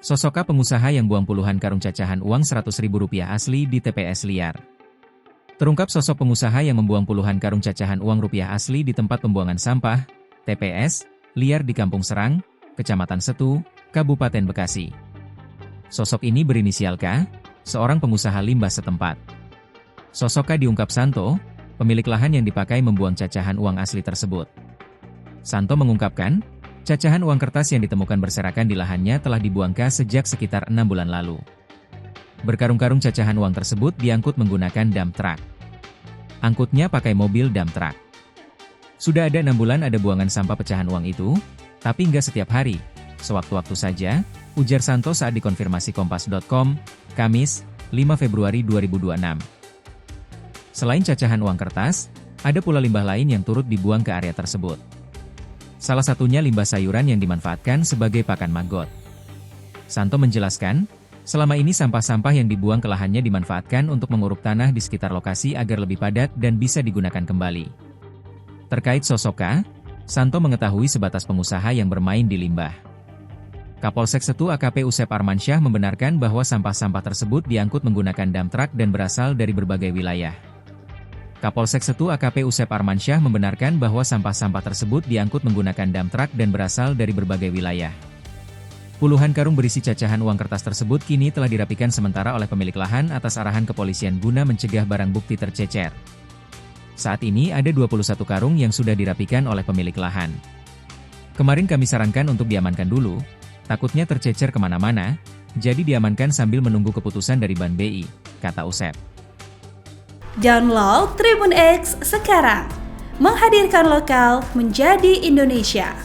Sosok pengusaha yang buang puluhan karung cacahan uang Rp100.000 asli di TPS liar. Terungkap sosok pengusaha yang membuang puluhan karung cacahan uang rupiah asli di tempat pembuangan sampah, TPS, liar di Kampung Serang, Kecamatan Setu, Kabupaten Bekasi. Sosok ini berinisial K, seorang pengusaha limbah setempat. Sosok K diungkap Santo, pemilik lahan yang dipakai membuang cacahan uang asli tersebut. Santo mengungkapkan, cacahan uang kertas yang ditemukan berserakan di lahannya telah dibuang K sejak sekitar 6 bulan lalu. Berkarung-karung cacahan uang tersebut diangkut menggunakan dump truck. Angkutnya pakai mobil dump truck. Sudah ada 6 bulan ada buangan sampah pecahan uang itu, tapi nggak setiap hari, sewaktu-waktu saja, ujar Santo saat dikonfirmasi Kompas.com, Kamis, 5 Februari 2026. Selain cacahan uang kertas, ada pula limbah lain yang turut dibuang ke area tersebut. Salah satunya limbah sayuran yang dimanfaatkan sebagai pakan maggot. Santo menjelaskan, selama ini sampah-sampah yang dibuang ke lahannya dimanfaatkan untuk menguruk tanah di sekitar lokasi agar lebih padat dan bisa digunakan kembali. Terkait sosok K, Santo mengetahui sebatas pengusaha yang bermain di limbah. Kapolsek Setu AKP Usep Armansyah membenarkan bahwa sampah-sampah tersebut diangkut menggunakan dump truck dan berasal dari berbagai wilayah. Kapolsek Setu AKP Usep Armansyah membenarkan bahwa sampah-sampah tersebut diangkut menggunakan dump truck dan berasal dari berbagai wilayah. Puluhan karung berisi cacahan uang kertas tersebut kini telah dirapikan sementara oleh pemilik lahan atas arahan kepolisian guna mencegah barang bukti tercecer. Saat ini ada 21 karung yang sudah dirapikan oleh pemilik lahan. Kemarin kami sarankan untuk diamankan dulu, takutnya tercecer kemana-mana, jadi diamankan sambil menunggu keputusan dari Ban BI, kata Usep. Download Tribun X sekarang, menghadirkan lokal menjadi Indonesia.